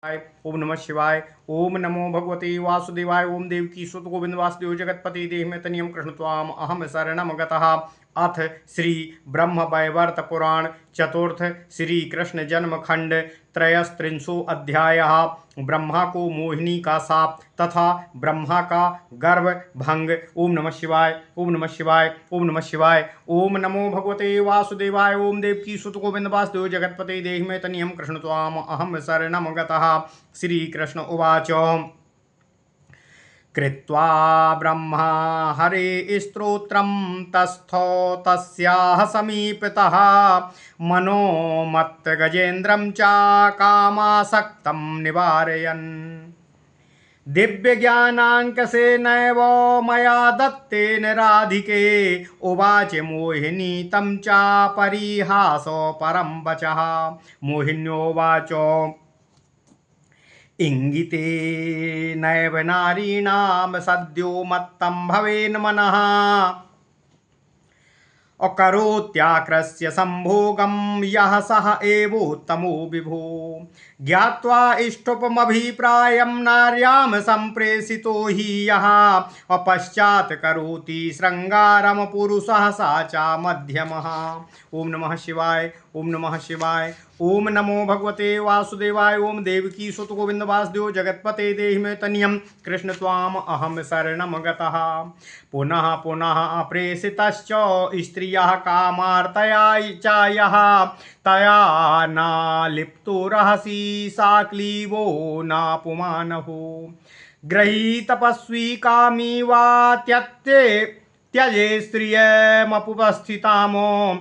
ओम नमः शिवाय। ओम नमो भगवते वासुदेवाय। ओम देवकी सुत गोविंद वासुदेव जगतपति देह में तनियम कृष्ण त्वाम अहम शरणम गतः। अथ श्री ब्रह्म वैवर्त पुराण चतुर्थ श्री कृष्ण जन्म खंड त्रयस्त्रिंशो अध्याय। ब्रह्मा को मोहिनी का शाप तथा ब्रह्मा का गर्भ भंग। ओम नमः शिवाय। ओम नमः शिवाय। ओम नमः शिवाय। ओम नमो भगवते वासुदेवाय। ओम देवकी सुत गोविंद वासुदेव जगतपते देहि में तनियम कृष्ण त्वाम अहम शरणम गतः। श्री कृष्ण उवाच। कृत्वा ब्रह्मा हरे स्तोत्रं तस्थो तस्याः समीपतः मनोमत्त गजेन्द्रं च कामासक्तं निवारयन्। दिव्यज्ञानाङ्कसेनैव मया दत्तेन राधिके उवाच मोहिनी तं च परिहासो परं वचः। मोहिन्योवाच इंगिते नैव नारीणां सद्यो मत्तं भवेन् मनः अकरोत्याक्रस्य संभोगं यः सः एवोत्तमो विभो। ज्ञात्वा इष्टुपमभिप्रायं नार्यां सम्प्रेषितो हि यः अपश्चात् करोति श्रृंगारं पुरुषः सा च मध्यमः। ओम नमः शिवाय। ओम नमः शिवाय। ओम नमो भगवते वासुदेवाय। ओम देवकी सुत गोविंद वासुदेव जगतपते देहि में तनियम कृष्ण त्वाम अहम शरणम गतः। पुनः पुनः अप्रेषितश्च स्त्रियः कामार्तया च यः तया न लिप्तो रहसि सा क्लीवो नापुमानहो। गृहीतपस्वी कामी वा त्यजे स्त्रियमपुपस्थितामो।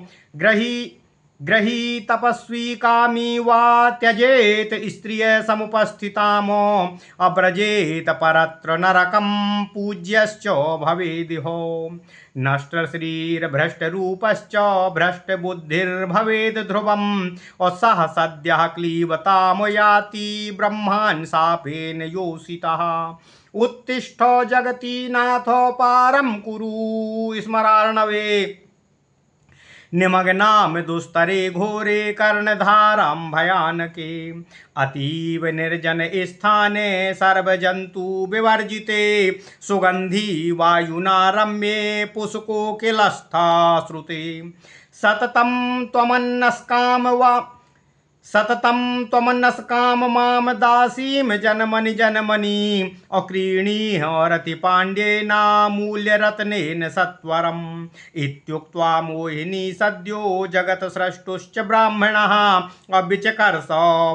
ग्रही तपस्वी कामी वा त्यजेत स्त्रिय समुपस्थितामो। अव्रजेत परत्र नरकं पूज्यश्च भवेदिहो। नष्ट शरीर भ्रष्ट रूपश्च भ्रष्ट बुद्धिर्भवेद ध्रुवम्। सः सद्यः क्लीवताम याति ब्रह्मान् शापेन योषितः। उत्तिष्ठ जगती नाथो पारं कुरु स्मरार्णवे। निमग्नाम दुस्तरे घोरे कर्णधारां भयानके। अतीव निर्जन स्थाने सर्वजन्तु विवर्जिते सुगंधी वायुना रम्ये पुष्कोकिलस्था श्रुते। सततं त्वमन्नस्काम माम दासीम जनमनि जनमनि। अक्रीणीह रति पाण्ड्येनामूल्यरत्नेन सत्वरम्। इत्युक्त्वा मोहिनी सद्यो जगत्स्रष्टुश्च ब्राह्मणः अविचकर्ष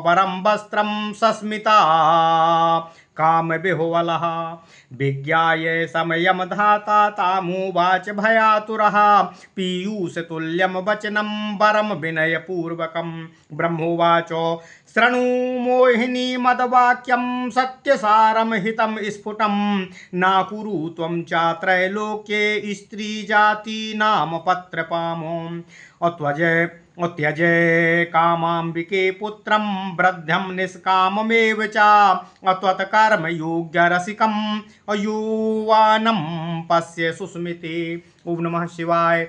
वरं वस्त्रं सस्मिता काम विहुवलः। विज्ञाय समयं धाता तामुवाच भयातुरः। पीयूषतुल्यं वचनं वरं विनयपूर्वकं। ब्रह्मोवाच शृणु मोहिनी मद्वाक्यं सत्यसारं हितं स्फुटं। नाकुरु त्वं च त्रैलोक्ये स्त्रीजातीनां पत्रपामो। त्यज कामाम्बिके पुत्रं वृद्धं निष्काममेव च। त्वत्कर्मयोग्यरसिकम् अयुवानं पश्य सुस्मिते। ओम नमः शिवाय।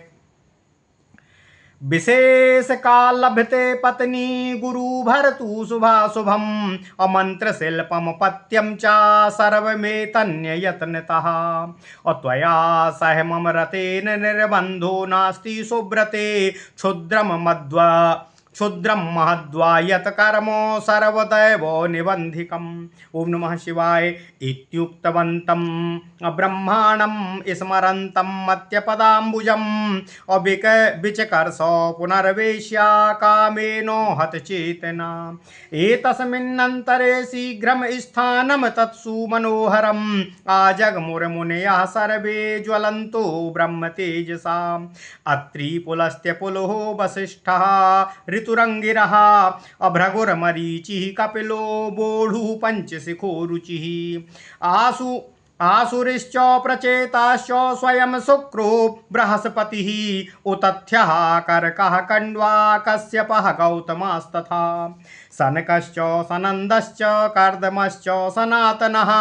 विशेष काल लभते पत्नी गुरु भरतु शुभाशुभम्। अमंत्र शिल्पम पत्यम च सर्वमेतन्य यत्नतः। त्वया सह मम रतेन निर्बन्धो नास्ति सुव्रते। क्षुद्रम महद्वा यत् कर्मो सर्वदैव निबन्धिकम्। ओम नमः शिवाय। इत्युक्तवन्तं ब्रह्माणं स्मरन्तं मत्यपदाम्बुजम्। विचकर्ष पुनर्वेश्या कामेनो हतचेतना। एतस्मिन्नन्तरे शीघ्रं स्थानं तत्सु मनोहरम्। आजगमुर्मुनयः सर्वे ज्वलन्तो ब्रह्मतेजसा। अत्रि पुलस्त्य पुलहो वसिष्ठः ऋतुरंगिरः। अभ्रगुर्मरीचिः कपिलो बोढुः पंचशिखो रुचिः। आसुरिश्च प्रचेताश्च स्वयं शुक्रो बृहस्पतिः। उतथ्यः कर्कः कण्वा कश्यपः गौतमास्तथा। सनकश्च सनन्दश्च कर्दमश्च सनातनः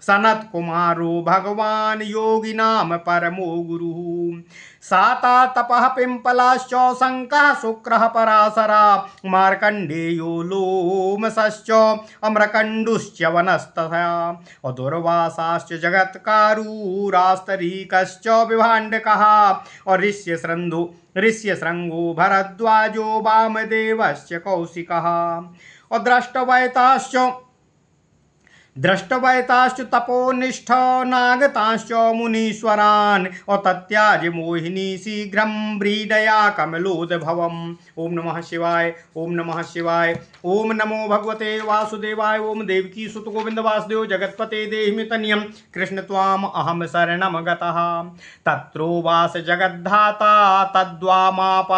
सनत्कुमारो भगवान् योगिनां परमो गुरुः साता तपः पिम्पलाश्च शङ्कः शुक्रः पराशरा मार्कण्डेयो लोमसश्च अम्रकण्डुश्च वनस्तथा दुर्वासाश्च जगत्कारूरास्तरीकश्च विभाण्डकः और ऋष्यशृङ्गो भरद्वाजो वामदेवश्च कौशिकः और दृष्टवैताश्च तपोनिष्ठ नागताश्च मुनीश्वरान् और तत्याज मोहिनी शीघ्रं व्रीडया कमलोद्भवम्। ओम नमः शिवाय, ओम नमः शिवाय, ओम नमो भगवते वासुदेवाय, ओम देवकी सुत गोविंद वासुदेव जगत्पते देहिमि तनयं कृष्ण त्वाम अहम शरणं गतः। तत्रोवास जगद्धाता तद्वामापार्श्वतश्च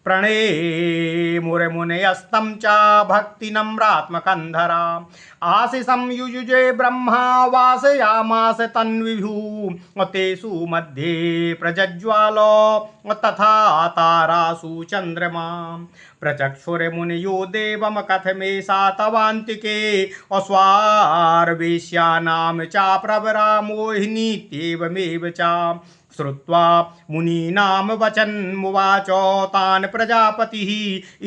प्रणेमुरमुनयस्तं च भक्तिनम्रात्मकन्धरा आशिषं युयुजे ब्रह्मा वासयामास तन्विभु तेषु मध्ये प्रज्ज्वालो तथा तारासु चन्द्रमा प्रचक्षुर्मुनयो देवं कथमेषा तवान्तिके अस्वार्वेश्यानां च प्रवरा मोहिनीत्येवमेव च श्रुत्वा मुनीनां वचनमुवाच तान् प्रजापतिः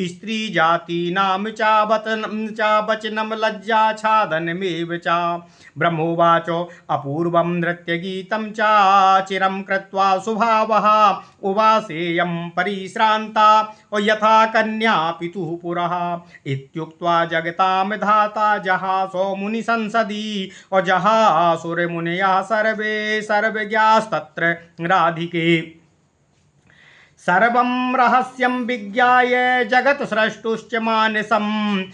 स्त्रीजातीनां च वचनं लज्जाच्छादनमेव च ब्रह्मोवाच अपूर्वं नृत्यगीतं च चिरं कृत्वा सुभावः उवासेयं परिश्रान्ता यथा कन्या पितुः पुरः इत्युक्त्वा जगतां धाता जहासो मुनिसंसदि जहासुरमुनयः सर्वज्ञास्तत्र राधिके सर्वं रहस्यं विज्ञाय जगत् स्रष्टुश्च मानसम्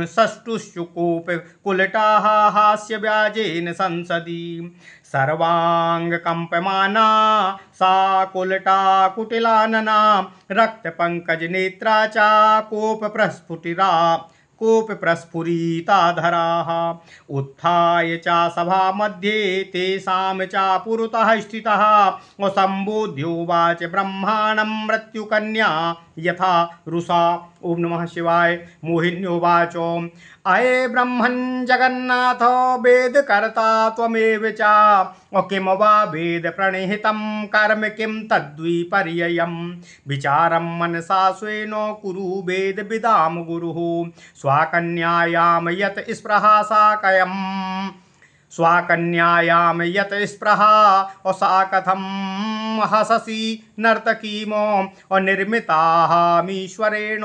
षष्टुश्चुकोप कुलटाः हास्यव्याजेन संसदि सर्वाङ्गकम्पमाना सा कुलटा कुटिलानना रक्तपङ्कजनेत्रा च कोपप्रस्फुरिताधराः उत्थाय च सभामध्ये तेषां च पुरतः स्थितः सम्बोध्योवाच ब्रह्माणं मृत्युकन्या यथा रुषा। ओम नमः शिवाय। मोहिन्योवाच अये ब्रह्मन् जगन्नाथ वेदकर्ता त्वमेव च किं वा वेद प्रणिहितं कर्म किं तद्विपर्ययं विचारं मनसा स्वेन कुरु वेदविदां गुरुः स्वाकन्यायां यत् स्पृहा स्वाकन्यायां यत् स्पृहा सा कथं हससि नर्तकीम निर्मितामीश्वरेण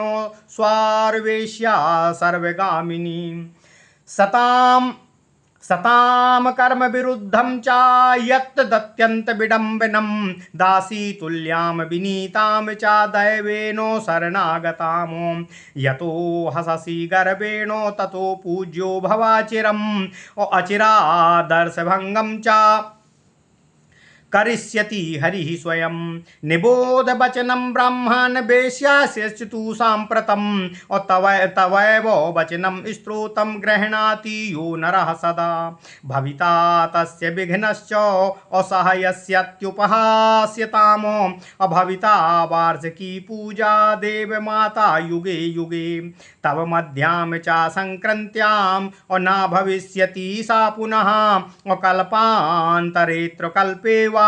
स्वार्वेश्या सर्वगामिनी सताम कर्म विरुद्धं च यत् दत्यन्त विडम्बनं दासी तुल्यां विनीतां च दैवेन शरणागताम् यतो हससि गर्वेण ततो पूज्यो भवाचिरम् अचिरादर्शभङ्गं च करिष्यति हरिः स्वयं निबोध वचनं ब्राह्मण वेश्यास्य तु साम्प्रतं तवैव वचनं श्रोतं गृह्णाति यो नरः सदा भविता तस्य विघ्नश्च असह्यस्यत्युपहास्यताम् अभविता वार्षिकी पूजा देवमाता युगे युगे तव मध्यां च संक्रान्त्यां न भविष्यति सा पुनः कल्पान्तरेत्र कल्पे वा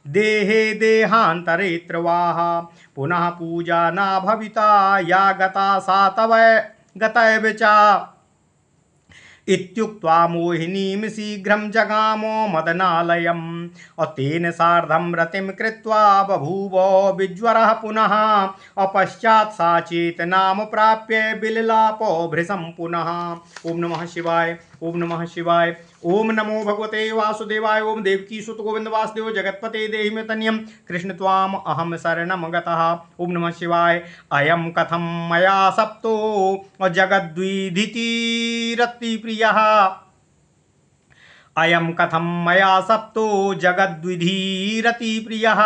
देहे देहान्तरेत्र वाह पुनः पूजा न भविता या गता सा तव गतैव च इत्युक्त्वा मोहिनीं शीघ्रं जगामो मदनालयम् तेन सार्धं रतिं कृत्वा बभूव विज्वरः पुनः पश्चात् सा चेतनां प्राप्य बिललापो भृशं पुनः। ओम नमः शिवाय, ओम नमः शिवाय, ओम नमो भगवते वासुदेवाय, ओम देवकी सुत गोविंद वासुदेव जगत्पते देहिमे तनयं कृष्ण त्वाम अहम शरणं गतः। ओम नमः शिवाय। अयं कथं मया सप्तो जगद्विदितिरति प्रियः अयम कथम मया सप्तो जगद्विधीरति प्रियः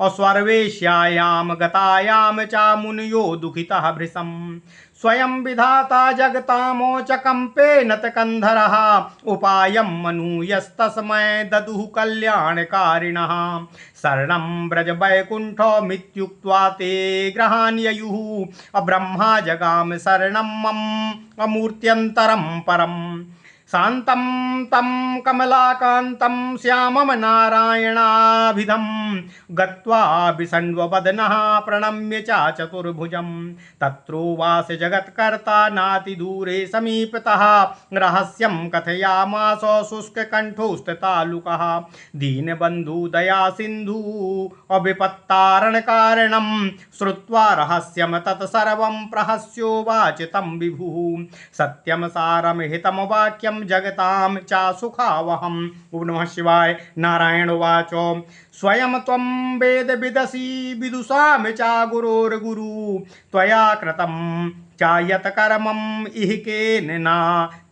अस्वर्वेश्यायाम गतायाम चा मुनयो दुखितः भृशम् स्वयं विधाता जगतामोचकंपे नतकंधरः उपायं मनूयस्तस्मै ददुः कल्याणकारिणः शरणं व्रज वैकुण्ठमित्युक्त्वा ते ग्रहाण्ययुः ब्रह्मा जगाम शरणं मम अमूर्त्यन्तरं परम् शान्तं तं कमलाकान्तं श्यामं नारायणाभिधं गत्वा विषण्वदनः प्रणम्य च चतुर्भुजं तत्रोवास जगत्कर्ता नातिदूरे समीपतः रहस्यं कथयामास शुष्ककण्ठोस्थितालुकः दीनबन्धुदया सिन्धु अविपत्तारणकारणं श्रुत्वा रहस्यं तत्सर्वं प्रहस्योवाच तं विभुः सत्यं सारं हितं वाक्यं जगतां चा सुखावहम्। ओम नमः शिवाय। नारायण उवाच स्वयं त्वं वेद विदसि विदुषां चा गुरोर्गुरु त्वया कृतं चायत कर्मम् इह केन न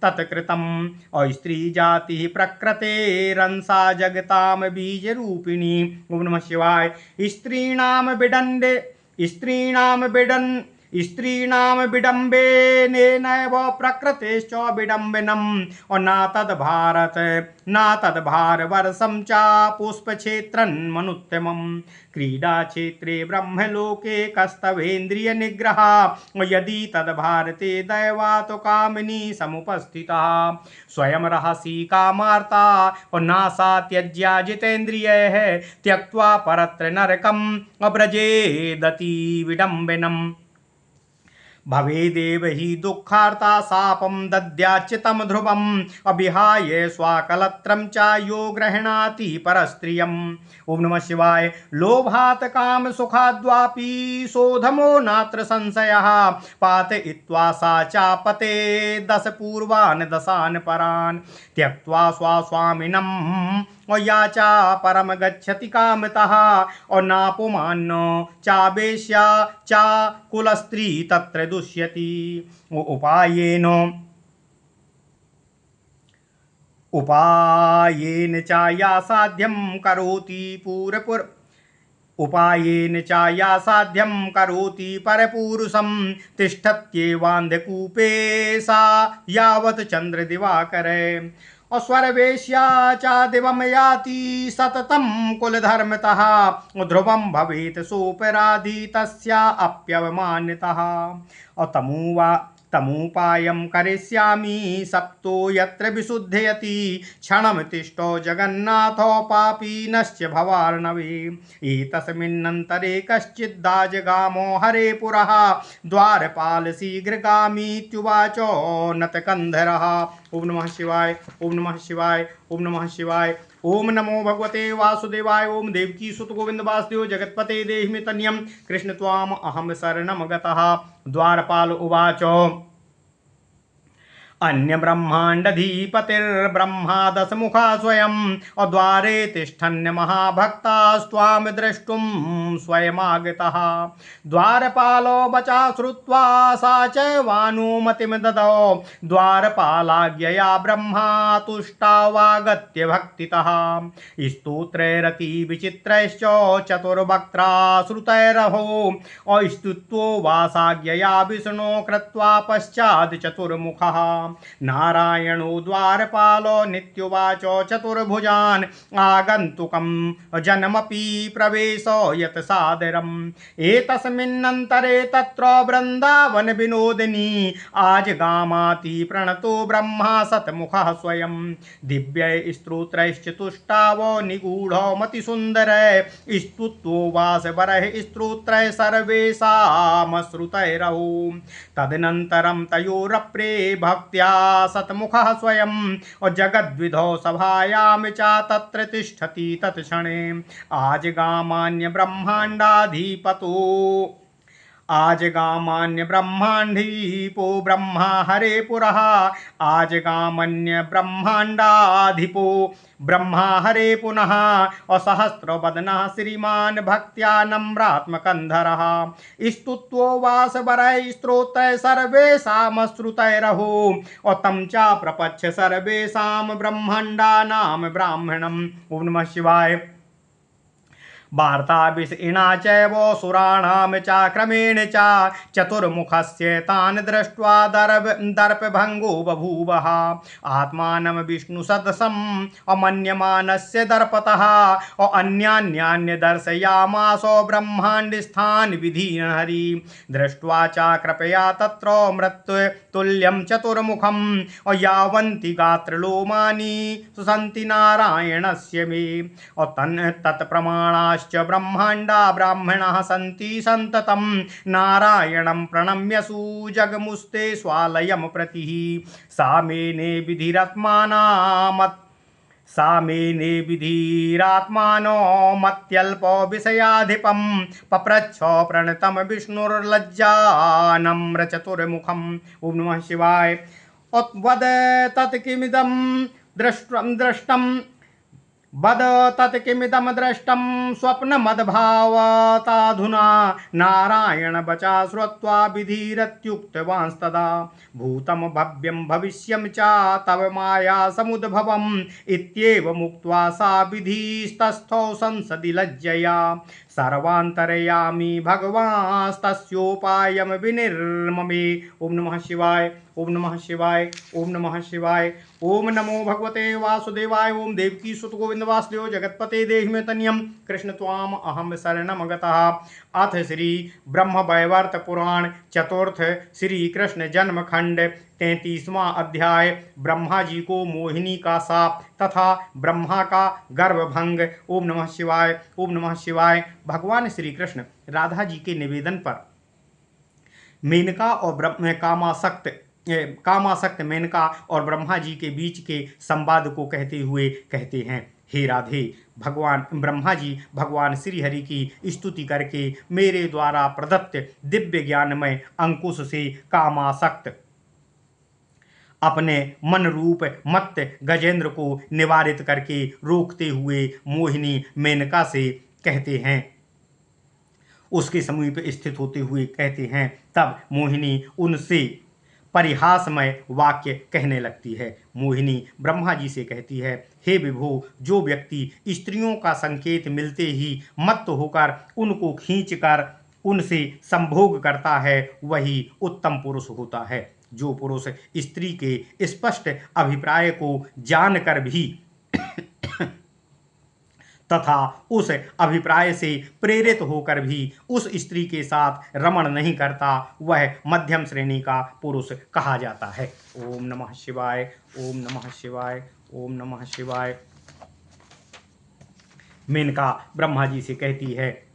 तत्कृतम् अस्त्रीजातिः प्रकृतेरंसा जगतां बीजरूपिणी। ओम नमः शिवाय। स्त्रीणां विडम्बेनैव प्रकृतेश्च विडम्बनम् और न तद्भारवर्षं च पुष्पक्षेत्रन्मनुत्तमम् क्रीडाक्षेत्रे ब्रह्मलोके कस्तवेन्द्रियनिग्रह यदि तद्भारते दैवात् कामिनी समुपस्थिता स्वयं रहसि कामार्ता और नासा त्यज्या जितेन्द्रियैः त्यक्त्वा परत्र नरकम् अव्रजेदति विडम्बनम् भवेदेव हि दुःखार्ता शापं दद्याच्युतं ध्रुवम् अविहाय स्वाकलत्रं च यो गृह्णाति परस्त्रियम्। ओम नमः शिवाय। लोभात् काम सुखाद्वापि शोधमो नात्र संशयः पातयित्वा सा चापते दश पूर्वान् दशान् परान् त्यक्त्वा स्वामिनम् और याचा परम गच्छति कामतः और नापुमान्नो चावेश्या चा कुलस्त्री तत्र दुष्यति उपायेन चाया साध्यं करोति परपुरुषं तिष्ठत्येवान्धकूपे सा यावत् चन्द्रदिवाकरे अस्वर्वेश्या च दिवं याति सततं कुलधर्मतः ध्रुवं भवेत् सोपराधि तस्या अप्यवमानितः तमुपायं करिष्यामि सप्तो यत्र विशुद्धयति क्षणं तिष्ठो जगन्नाथो पापीनश्च भवार्णवे एतस्मिन्नन्तरे कश्चिद्दाजगामो हरे पुरः द्वारपाल शीघ्रगामीत्युवाचो नतकन्धरः। ओम नमः शिवाय। ओम नमः शिवाय। ओम नमः शिवाय। ओम नमो भगवते वासुदेवाय। ओम देवकी सुत गोविंद वासुदेव जगत्पते देहि तन्यं कृष्ण त्वाम अहम शरणं गतः। द्वारपाल उवाच अन्य ब्रह्मांडधीपतिर्ब्रह्मा दशमुखा स्वयं द्वारे तिष्ठन्य महाभक्तास्त्वां द्रष्टुं स्वयमागतः द्वारपालो वचा श्रुत्वा सा च वानुमतिं ददौ द्वारपालाज्ञया ब्रह्मा तुष्टावागत्य भक्तितः स्तोत्रैरति विचित्रैश्च चतुर्वक्त्रा श्रुतैरहो स्तुत्वो वासाज्ञया विष्णो कृत्वा पश्चात् चतुर्मुखः नारायणो द्वारपालो नित्युवाचो चतुर्भुजान् आगन्तुकं जनमपि प्रवेशो यत् सादरम् एतस्मिन्नन्तरे तत्र वृन्दावन विनोदिनी आजगामाति प्रणतो ब्रह्मा सतमुखः स्वयं दिव्यै स्तोत्रैश्च तुष्टावो निगूढो मतिसुन्दरै स्तुत्वो वासवरः स्तोत्रै सर्वेषामश्रुतैरहो तदनन्तरं तयोरप्रे भक्त्या सतमुखः स्वयं और जगद्विधौ सभायां च तत्र तिष्ठति तत्क्षणे आजगामान्य ब्रह्माण्डाधिपतो आज गामान्य ब्रह्मांडीपो ब्रह्मा हरे पुरः आज गामन्य ब्रह्मांडाधिपो ब्रह्मा हरे पुनः असहस्रवदनः श्रीमान भक्त्या नम्रात्मकन्धरः स्तुत्वो वासवरैः स्तोत्रैः सर्वेषामश्रुतैरहो तं च प्रपच्छ सर्वेषां ब्रह्माण्डानां ब्राह्मणम्। ओम नमः शिवाय। वार्ता विषिणा चैव सुराणां च क्रमेण च चतुर्मुखस्य तान् दृष्ट्वा दर्पभङ्गो बभूवः आत्मानं विष्णुसदृशम् अमन्यमानस्य दर्पतः अन्यान्यान्य दर्शयामास ब्रह्माण्डस्थान् विधीन हरि दृष्ट्वा च कृपया तत्र मृत्युतुल्यं चतुर्मुखं यावन्ति गात्रलोमानि सुसन्ति नारायणस्य मे तत्प्रमाणा ब्रह्मांडा ब्राह्मणाः सन्ति सन्ततं नारायणं प्रणम्यसु जगमुस्ते स्वालयं प्रति सामेने विधिरात्मानो मत्यल्पो विषयाधिपं पप्रच्छ प्रणतं विष्णुर्लज्जा नम्र चतुर्मुखम्। ओम नमः शिवाय। वद तत्किमिदं दृष्टं वद तत्किमिदं दृष्टं स्वप्नमद्भावताधुना नारायण वचा श्रुत्वा विधिरत्युक्तवांस्तदा भूतं भव्यं भविष्यं च तव माया समुद्भवम् इत्येव मुक्त्वा सा विधिस्तस्थौ संसदि लज्जया सर्वान्तरयामि भगवांस्तस्योपायं विनिर्ममे। ओम नमः शिवाय। ओम नमः शिवाय। ओम नमः शिवाय। ओम नमो भगवते वासुदेवाय। ओम देवकी सुत गोविंद वासुदेव जगतपते देहि मे तनियम कृष्ण त्वाम अहम शरणम गतः। अथ श्री ब्रह्म वैवर्त पुराण चतुर्थ श्री कृष्ण जन्म खंड 33वां अध्याय ब्रह्मा जी को मोहिनी का शाप तथा ब्रह्मा का गर्भभंग। ओम नमः शिवाय। ओम नमः शिवाय। भगवान श्री कृष्ण राधा जी के निवेदन पर मेनका और कामासक्त मेनका और ब्रह्मा जी के बीच के संवाद को कहते हुए कहते हैं, हे राधे, भगवान ब्रह्मा जी भगवान श्री हरि की स्तुति करके मेरे द्वारा प्रदत्त दिव्य ज्ञानमय अंकुश से कामासक्त अपने मन रूप मत्त गजेंद्र को निवारित करके रोकते हुए मोहिनी मेनका से कहते हैं, उसके समीप स्थित होते हुए कहते हैं। तब मोहिनी उनसे परिहासमय वाक्य कहने लगती है। मोहिनी ब्रह्मा जी से कहती है, हे विभो, जो व्यक्ति स्त्रियों का संकेत मिलते ही मत्त होकर उनको खींचकर उनसे संभोग करता है वही उत्तम पुरुष होता है। जो पुरुष स्त्री के स्पष्ट अभिप्राय को जानकर भी तथा उस अभिप्राय से प्रेरित होकर भी उस स्त्री के साथ रमण नहीं करता वह मध्यम श्रेणी का पुरुष कहा जाता है। ओम नमः शिवाय। ओम नमः शिवाय। ओम नमः शिवाय। मेनका ब्रह्मा जी से कहती है,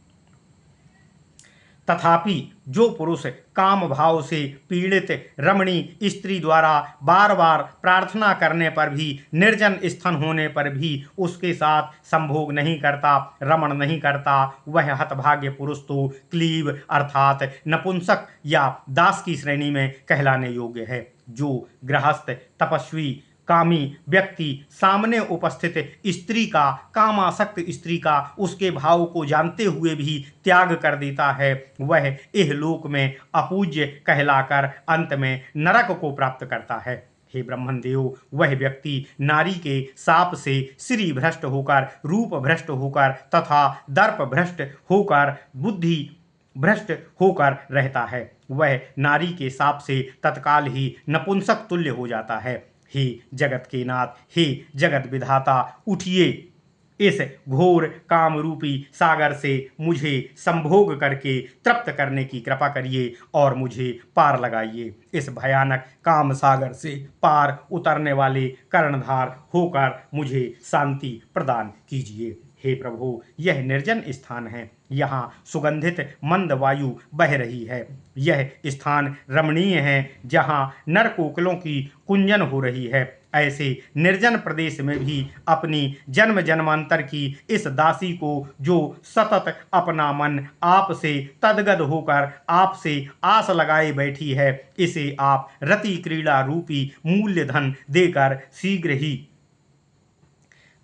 तथापि जो पुरुष काम भाव से पीड़ित रमणी स्त्री द्वारा बार बार प्रार्थना करने पर भी निर्जन स्थान होने पर भी उसके साथ संभोग नहीं करता, रमण नहीं करता, वह हतभाग्य पुरुष तो क्लीब अर्थात नपुंसक या दास की श्रेणी में कहलाने योग्य है। जो गृहस्थ तपस्वी कामी व्यक्ति सामने उपस्थित स्त्री का, कामासक्त स्त्री का उसके भाव को जानते हुए भी त्याग कर देता है वह इहलोक में अपूज्य कहलाकर अंत में नरक को प्राप्त करता है। हे ब्रह्मन देव, वह व्यक्ति नारी के शाप से श्री भ्रष्ट होकर, रूप भ्रष्ट होकर तथा दर्प भ्रष्ट होकर, बुद्धि भ्रष्ट होकर रहता है। वह नारी के शाप से तत्काल ही नपुंसक तुल्य हो जाता है। हे जगत के नाथ, हे जगत विधाता, उठिए, इस घोर काम रूपी सागर से मुझे संभोग करके तृप्त करने की कृपा करिए और मुझे पार लगाइए। इस भयानक काम सागर से पार उतरने वाले कर्णधार होकर मुझे शांति प्रदान कीजिए। हे प्रभु, यह निर्जन स्थान है, यहाँ सुगंधित मंद वायु बह रही है। यह स्थान रमणीय है, जहाँ नर कोकिलों की कुंजन हो रही है। ऐसे निर्जन प्रदेश में भी अपनी जन्म जन्मांतर की इस दासी को जो सतत अपना मन आपसे तद्गत होकर आपसे आस लगाए बैठी है, इसे आप रति क्रीड़ा रूपी मूल्य धन देकर शीघ्र ही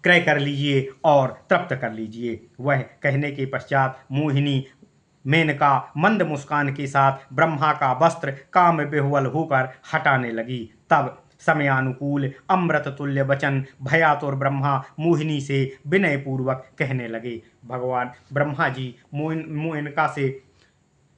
क्रय कर लीजिए और तृप्त कर लीजिए। वह कहने के पश्चात मोहिनी मेनका मंद मुस्कान के साथ ब्रह्मा का वस्त्र काम विह्वल होकर हटाने लगी। तब समयानुकूल अमृत तुल्य वचन भयातुर ब्रह्मा मोहिनी से विनय पूर्वक कहने लगे। भगवान ब्रह्मा जी मेनका से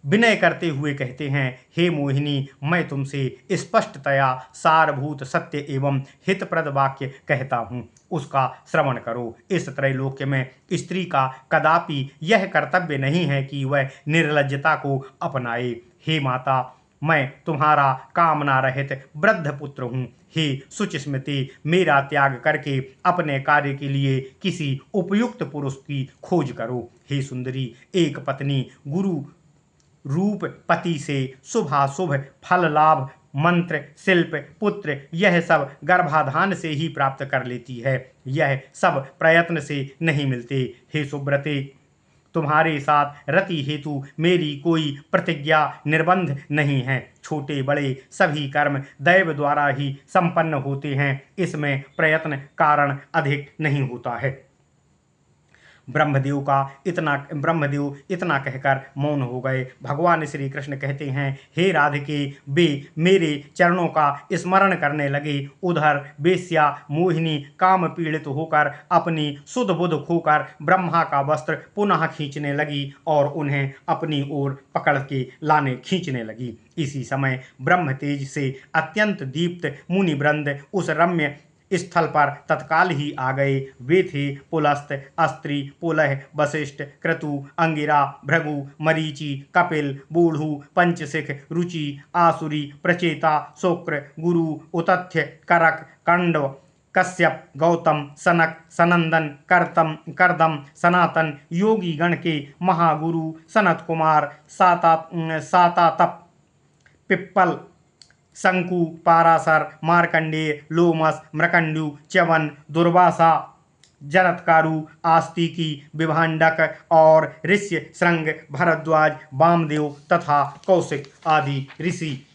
विनय करते हुए कहते हैं, हे मोहिनी, मैं तुमसे स्पष्टतया सारभूत सत्य एवं हितप्रद वाक्य कहता हूँ, उसका श्रवण करो। इस त्रैलोक्य में स्त्री का कदापि यह कर्तव्य नहीं है कि वह निर्लज्जता को अपनाए। हे माता, मैं तुम्हारा कामना रहित वृद्ध पुत्र हूँ। हे सुचिस्मृति, मेरा त्याग करके अपने कार्य के लिए किसी उपयुक्त पुरुष की खोज करो। हे सुंदरी, एक पत्नी गुरु रूप पति से शुभाशुभ फल लाभ मंत्र शिल्प पुत्र यह सब गर्भाधान से ही प्राप्त कर लेती है, यह सब प्रयत्न से नहीं मिलते। हे सुब्रते, तुम्हारे साथ रति हेतु मेरी कोई प्रतिज्ञा निर्बंध नहीं है। छोटे बड़े सभी कर्म दैव द्वारा ही संपन्न होते हैं, इसमें प्रयत्न कारण अधिक नहीं होता है। ब्रह्मदेव इतना कहकर मौन हो गए। भगवान श्री कृष्ण कहते हैं, हे राधिके, वे मेरे चरणों का स्मरण करने लगे। उधर वेश्या मोहिनी काम पीड़ित होकर अपनी सुध बुध खोकर ब्रह्मा का वस्त्र पुनः खींचने लगी और उन्हें अपनी ओर पकड़ के लाने खींचने लगी। इसी समय ब्रह्म तेज से अत्यंत दीप्त मुनिवृंद उस रम्य स्थल पर तत्काल ही आ गए। वे थे पुलस्त, अस्त्री, पुलह, वशिष्ठ, क्रतु, अंगिरा, भृगु, मरीचि, कपिल, बूढ़ू, पंचशिख, रुचि, आसुरी, प्रचेता, शुक्र, गुरु, उतथ्य, करक, कंडव, कश्यप, गौतम, सनक, सनंदन, करदम, सनातन, योगी गण के महागुरु सनत कुमार, सातातप, पिप्पल, शंकु, पाराशर, मार्कंडेय, लोमस, मृकंडु, च्यवन, दुर्वासा, जरत्कारु, आस्तिकी, विभांडक और ऋष्य श्रृंग, भरद्वाज, वामदेव तथा कौशिक आदि ऋषि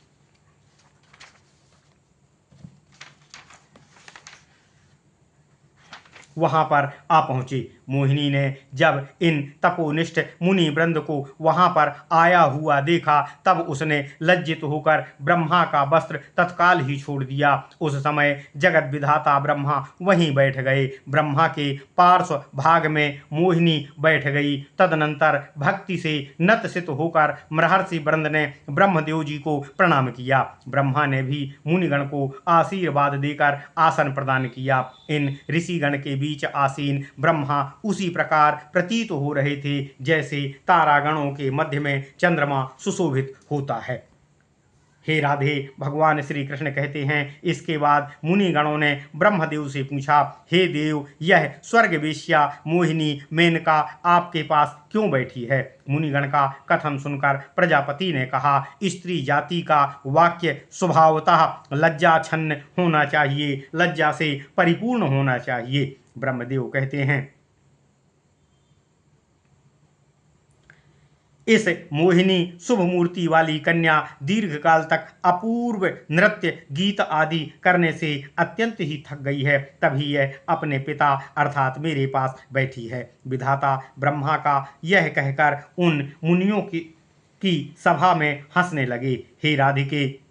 वहां पर आ पहुंचे। मोहिनी ने जब इन तपोनिष्ठ मुनि वृंद को वहां पर आया हुआ देखा, तब उसने लज्जित होकर ब्रह्मा का वस्त्र तत्काल ही छोड़ दिया। उस समय जगत विधाता ब्रह्मा वहीं बैठ गए। ब्रह्मा के पार्श्व भाग में मोहिनी बैठ गई। तदनंतर भक्ति से नतसित होकर महर्षि वृंद ने ब्रह्मदेव जी को प्रणाम किया। ब्रह्मा ने भी मुनिगण को आशीर्वाद देकर आसन प्रदान किया। इन ऋषिगण के बीच आसीन ब्रह्मा उसी प्रकार प्रतीत हो रहे थे जैसे तारागणों के मध्य में चंद्रमा सुशोभित होता है। हे राधे, भगवान श्री कृष्ण कहते हैं, इसके बाद मुनिगणों ने ब्रह्मदेव से पूछा, हे देव, यह स्वर्ग वेश्या मोहिनी मेनका आपके पास क्यों बैठी है? मुनिगण का कथन सुनकर प्रजापति ने कहा, स्त्री जाति का वाक्य स्वभावतः लज्जाच्छन्न होना चाहिए, लज्जा से परिपूर्ण होना चाहिए। ब्रह्मदेव कहते हैं, इस मोहिनी शुभ मूर्ति वाली कन्या दीर्घकाल तक अपूर्व नृत्य गीत आदि करने से अत्यंत ही थक गई है, तभी यह अपने पिता अर्थात मेरे पास बैठी है। विधाता ब्रह्मा का यह कहकर उन मुनियों की सभा में हंसने लगे। हे राधिके,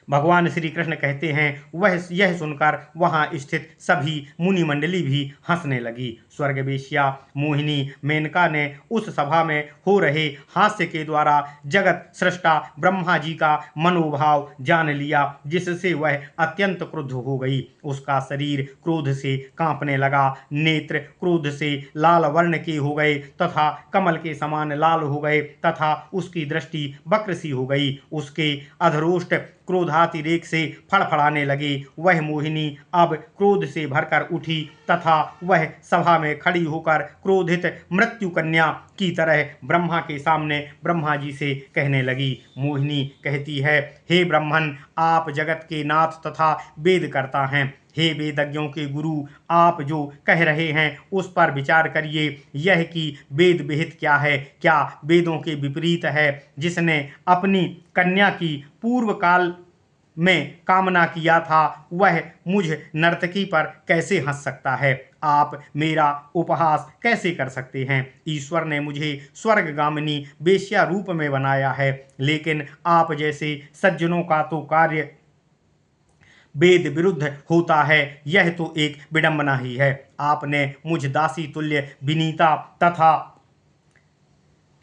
भगवान श्री कृष्ण कहते हैं, वह यह सुनकर वहां स्थित सभी मुनि मंडली भी हंसने लगी। स्वर्ग वेश्या मोहिनी मेनका ने उस सभा में हो रहे हास्य के द्वारा जगत सृष्टा ब्रह्मा जी का मनोभाव जान लिया, जिससे वह अत्यंत क्रुद्ध हो गई। उसका शरीर क्रोध से कांपने लगा, नेत्र क्रोध से लाल वर्ण के हो गए तथा कमल के समान लाल हो गए तथा उसकी दृष्टि वक्र सी हो गई। उसके अधरोष्ट क्रोधा हाथी रेख से फड़फड़ाने लगे। वह मोहिनी अब क्रोध से भरकर उठी तथा वह सभा में खड़ी होकर क्रोधित मृत्यु कन्या की तरह ब्रह्मा के सामने ब्रह्मा जी से कहने लगी। मोहिनी कहती है, हे ब्रह्मन, आप जगत के नाथ तथा वेद करता हैं। हे वेदज्ञों के गुरु, आप जो कह रहे हैं उस पर विचार करिए। यह कि वेद विहित क्या है, क्या वेदों के विपरीत है? जिसने अपनी कन्या की पूर्व काल में कामना किया था वह मुझ नर्तकी पर कैसे हंस सकता है? आप मेरा उपहास कैसे कर सकते हैं? ईश्वर ने मुझे स्वर्गगामिनी वेश्या रूप में बनाया है, लेकिन आप जैसे सज्जनों का तो कार्य वेद विरुद्ध होता है। यह तो एक विडंबना ही है। आपने मुझ दासी तुल्य विनीता तथा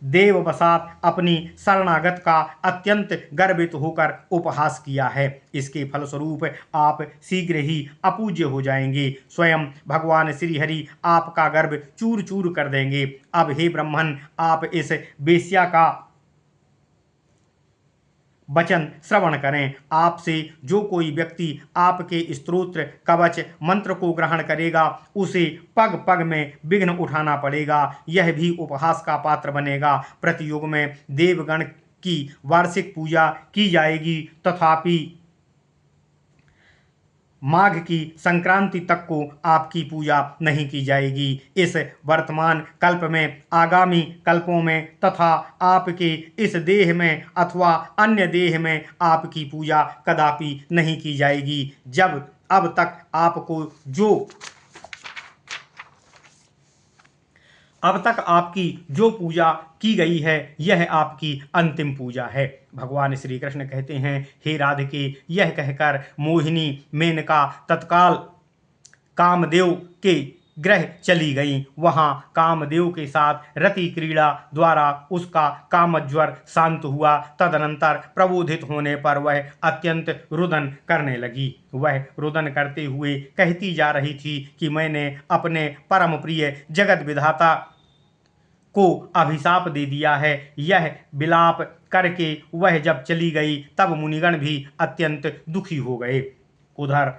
देववसात अपनी शरणागत का अत्यंत गर्वित होकर उपहास किया है। इसके फलस्वरूप आप शीघ्र ही अपूज्य हो जाएंगे। स्वयं भगवान श्रीहरि आपका गर्व चूर चूर कर देंगे। अब हे ब्रह्मन, आप इस वेश्या का वचन श्रवण करें। आपसे जो कोई व्यक्ति आपके स्तोत्र कवच मंत्र को ग्रहण करेगा उसे पग पग में विघ्न उठाना पड़ेगा। यह भी उपहास का पात्र बनेगा। प्रतियुग में देवगण की वार्षिक पूजा की जाएगी, तथापि माघ की संक्रांति तक को आपकी पूजा नहीं की जाएगी। इस वर्तमान कल्प में, आगामी कल्पों में तथा आपके इस देह में अथवा अन्य देह में आपकी पूजा कदापि नहीं की जाएगी। जब अब तक आपकी जो पूजा की गई है यह आपकी अंतिम पूजा है। भगवान श्री कृष्ण कहते हैं, हे राधिके, यह कहकर मोहिनी मेनका तत्काल कामदेव के गृह चली गई। वहां कामदेव के साथ रति क्रीड़ा द्वारा उसका कामज्वर शांत हुआ। तदनंतर प्रबोधित होने पर वह अत्यंत रुदन करने लगी। वह रुदन करते हुए कहती जा रही थी कि मैंने अपने परम प्रिय जगत विधाता को अभिशाप दे दिया है। यह विलाप करके वह जब चली गई तब मुनिगण भी अत्यंत दुखी हो गए। उधर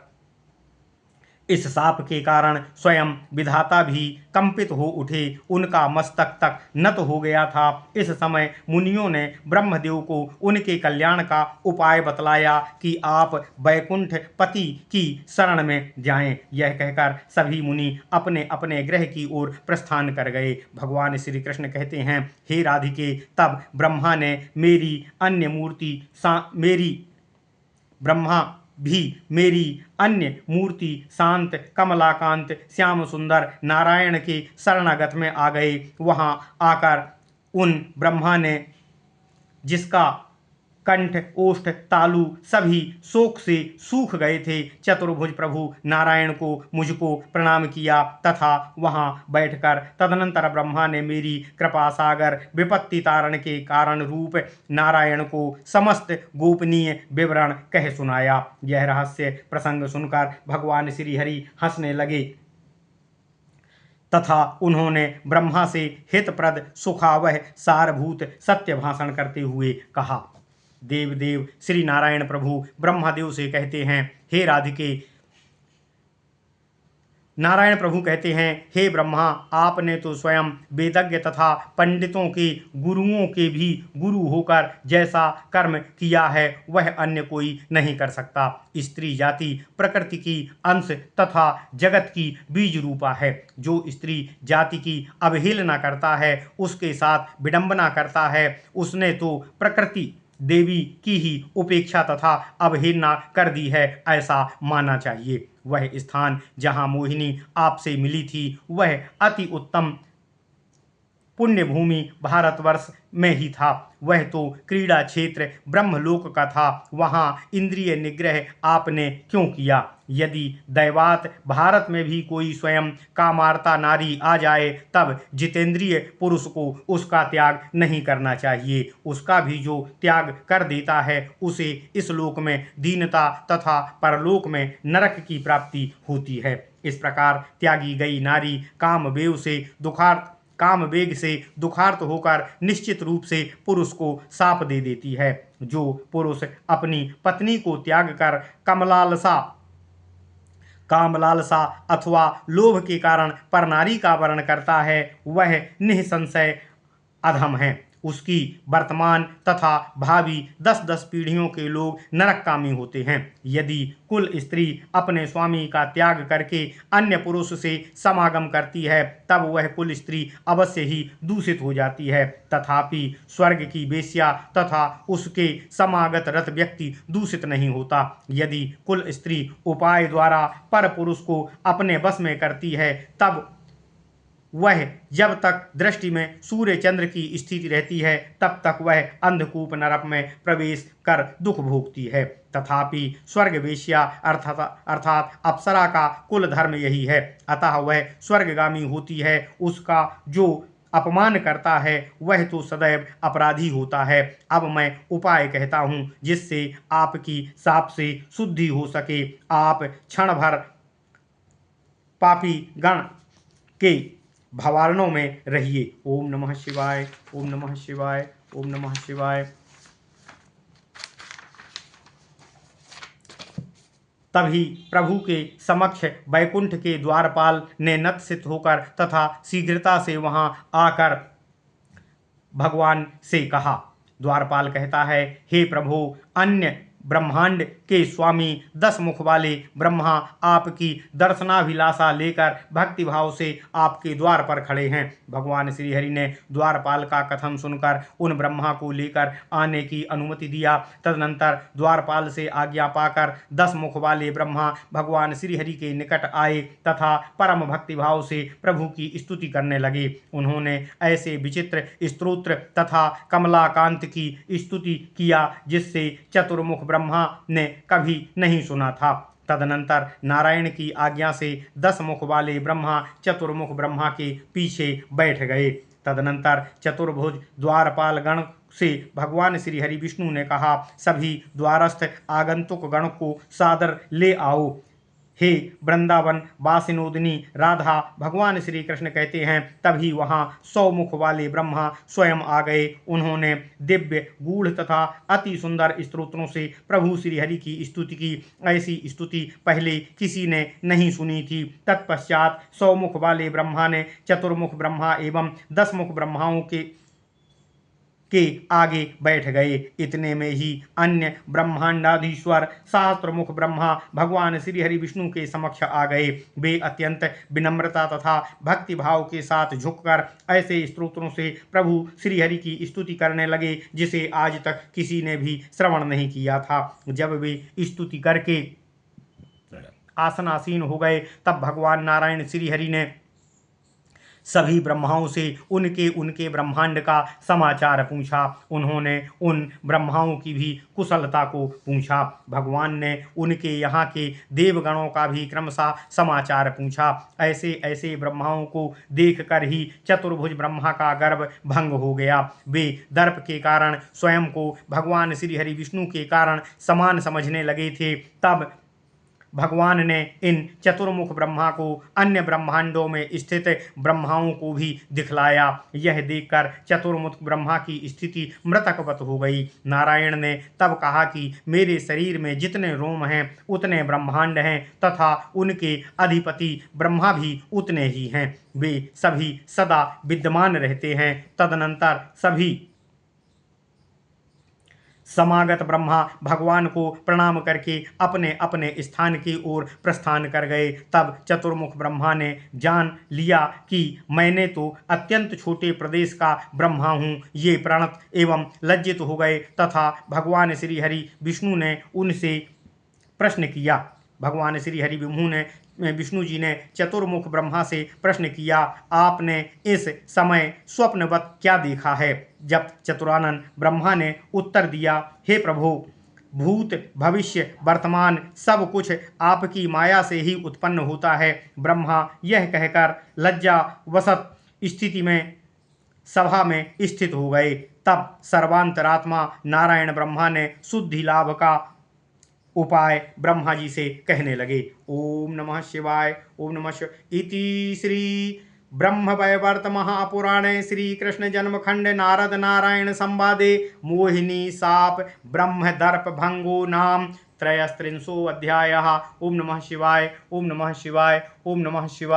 इस शाप के कारण स्वयं विधाता भी कंपित हो उठे। उनका मस्तक तक नत हो गया था। इस समय मुनियों ने ब्रह्मदेव को उनके कल्याण का उपाय बतलाया कि आप वैकुंठ पति की शरण में जाएं। यह कहकर सभी मुनि अपने अपने गृह की ओर प्रस्थान कर गए। भगवान श्री कृष्ण कहते हैं, हे राधिके, तब ब्रह्मा भी मेरी अन्य मूर्ति शांत कमलाकांत श्याम सुंदर नारायण के शरणागत में आ गए। वहां आकर उन ब्रह्मा ने, जिसका कंठ ओष्ठ तालु सभी शोक से सूख गए थे, चतुर्भुज प्रभु नारायण को मुझको प्रणाम किया तथा वहां बैठकर तदनंतर ब्रह्मा ने मेरी कृपा सागर विपत्ति तारण के कारण रूप नारायण को समस्त गोपनीय विवरण कह सुनाया। यह रहस्य प्रसंग सुनकर भगवान श्रीहरि हंसने लगे तथा उन्होंने ब्रह्मा से हितप्रद सुखावह सारभूत सत्य भाषण करते हुए कहा। देव श्री नारायण प्रभु ब्रह्मदेव से कहते हैं, हे राधिके, नारायण प्रभु कहते हैं, हे ब्रह्मा, आपने तो स्वयं वेदज्ञ तथा पंडितों के गुरुओं के भी गुरु होकर जैसा कर्म किया है वह अन्य कोई नहीं कर सकता। स्त्री जाति प्रकृति की अंश तथा जगत की बीज रूपा है। जो स्त्री जाति की अवहेलना करता है, उसके साथ विडंबना करता है, उसने तो प्रकृति देवी की ही उपेक्षा तथा अवहेलना कर दी है, ऐसा मानना चाहिए। वह स्थान जहाँ मोहिनी आपसे मिली थी वह अति उत्तम पुण्य भूमि भारतवर्ष में ही था। वह तो क्रीड़ा क्षेत्र ब्रह्मलोक का था। वहाँ इंद्रिय निग्रह आपने क्यों किया? यदि दैवात भारत में भी कोई स्वयं कामार्ता नारी आ जाए तब जितेंद्रिय पुरुष को उसका त्याग नहीं करना चाहिए। उसका भी जो त्याग कर देता है उसे इस लोक में दीनता तथा परलोक में नरक की प्राप्ति होती है। इस प्रकार त्यागी गई नारी कामवेग से दुखार्त होकर निश्चित रूप से पुरुष को शाप दे देती है। जो पुरुष अपनी पत्नी को त्याग कर काम लालसा अथवा लोभ के कारण परनारी का वर्ण करता है, वह निःसंशय अधम है। उसकी वर्तमान तथा भावी 10-10 पीढ़ियों के लोग नरककामी होते हैं। यदि कुल स्त्री अपने स्वामी का त्याग करके अन्य पुरुष से समागम करती है, तब वह कुल स्त्री अवश्य ही दूषित हो जाती है। तथापि स्वर्ग की वेश्या तथा उसके समागत रत व्यक्ति दूषित नहीं होता। यदि कुल स्त्री उपाय द्वारा पर पुरुष को अपने वश में करती है, तब वह जब तक दृष्टि में सूर्य चंद्र की स्थिति रहती है, तब तक वह अंधकूप नरक में प्रवेश कर दुख भोगती है। तथापि स्वर्ग वेश्या अर्थात अप्सरा का कुल धर्म यही है, अतः वह स्वर्गगामी होती है। उसका जो अपमान करता है वह तो सदैव अपराधी होता है। अब मैं उपाय कहता हूँ, जिससे आपकी साप से शुद्धि हो सके। आप क्षण भर पापी गण के भवारणों में रहिए। ओम नमः शिवाय, ओम नमः शिवाय, ओम नमः शिवाय। तभी प्रभु के समक्ष वैकुंठ के द्वारपाल ने नतसित होकर तथा शीघ्रता से वहां आकर भगवान से कहा। द्वारपाल कहता है, हे प्रभु, अन्य ब्रह्मांड के स्वामी 10 मुख वाले ब्रह्मा आपकी दर्शनाभिलाषा लेकर भक्तिभाव से आपके द्वार पर खड़े हैं। भगवान श्री हरि ने द्वारपाल का कथन सुनकर उन ब्रह्मा को लेकर आने की अनुमति दिया। तदनंतर द्वारपाल से आज्ञा पाकर 10 मुख वाले ब्रह्मा भगवान श्री हरि के निकट आए तथा परम भक्तिभाव से प्रभु की स्तुति करने लगे। उन्होंने ऐसे विचित्र स्तोत्र तथा कमलाकांत की स्तुति किया जिससे चतुर्मुख ब्रह्मा ने कभी नहीं सुना था। तदनंतर नारायण की आज्ञा से 10 मुख वाले ब्रह्मा चतुर्मुख ब्रह्मा के पीछे बैठ गए। तदनंतर चतुर्भुज द्वारपाल गण से भगवान श्री हरि विष्णु ने कहा, सभी द्वारस्थ आगंतुक गण को सादर ले आओ। हे वृंदावन वासिनोदिनी राधा, भगवान श्री कृष्ण कहते हैं, तभी वहां 100 मुख वाले ब्रह्मा स्वयं आ गए। उन्होंने दिव्य गूढ़ तथा अति सुंदर स्तोत्रों से प्रभु श्री हरि की स्तुति की। ऐसी स्तुति पहले किसी ने नहीं सुनी थी। तत्पश्चात 100 मुख वाले ब्रह्मा ने चतुर्मुख ब्रह्मा एवं 10 मुख ब्रह्माओं के आगे बैठ गए। इतने में ही अन्य ब्रह्मांडाधीश्वर सहस्त्रमुख ब्रह्मा भगवान श्री हरि विष्णु के समक्ष आ गए। वे अत्यंत विनम्रता तथा भक्ति भाव के साथ झुककर ऐसे स्तोत्रों से प्रभु श्री हरि की स्तुति करने लगे जिसे आज तक किसी ने भी श्रवण नहीं किया था। जब वे स्तुति करके आसनासीन हो गए, तब भगवान नारायण श्री हरि ने सभी ब्रह्माओं से उनके ब्रह्मांड का समाचार पूछा। उन्होंने उन ब्रह्माओं की भी कुशलता को पूछा। भगवान ने उनके यहाँ के देवगणों का भी क्रमशः समाचार पूछा। ऐसे ऐसे ब्रह्माओं को देखकर ही चतुर्भुज ब्रह्मा का गर्व भंग हो गया। वे दर्प के कारण स्वयं को भगवान श्री हरि विष्णु के कारण समान समझने लगे थे। तब भगवान ने इन चतुर्मुख ब्रह्मा को अन्य ब्रह्मांडों में स्थित ब्रह्माओं को भी दिखलाया। यह देखकर चतुर्मुख ब्रह्मा की स्थिति मृतकवत हो गई। नारायण ने तब कहा कि मेरे शरीर में जितने रोम हैं उतने ब्रह्मांड हैं तथा उनके अधिपति ब्रह्मा भी उतने ही हैं। वे सभी सदा विद्यमान रहते हैं। तदनंतर सभी समागत ब्रह्मा भगवान को प्रणाम करके अपने अपने स्थान की ओर प्रस्थान कर गए। तब चतुर्मुख ब्रह्मा ने जान लिया कि मैंने तो अत्यंत छोटे प्रदेश का ब्रह्मा हूँ। ये प्रणत एवं लज्जित हो गए तथा भगवान श्री हरि विष्णु ने उनसे प्रश्न किया। भगवान श्री हरि विष्णु जी ने चतुर्मुख ब्रह्मा से प्रश्न किया, आपने इस समय स्वप्नवत क्या देखा है? जब चतुरानन ब्रह्मा ने उत्तर दिया, हे प्रभु, भूत भविष्य वर्तमान सब कुछ आपकी माया से ही उत्पन्न होता है। ब्रह्मा यह कहकर लज्जावशत स्थिति में सभा में स्थित हो गए। तब सर्वांतरात्मा नारायण ब्रह्मा ने शुद्धि लाभ का उपाय ब्रह्मा जी से कहने लगे। ओम नमः शिवाय, ओम नमः शिवाय। इति श्री ब्रह्मवैवर्त महापुराणे श्रीकृष्ण जन्मखंड नारद नारायण संवादे मोहिनी साप ब्रह्मदर्प भंगो नाम त्रयस्त्रिंशो अध्यायः। ओम नमः शिवाय, ओम नमः शिवाय, ओम नमः शिवाय।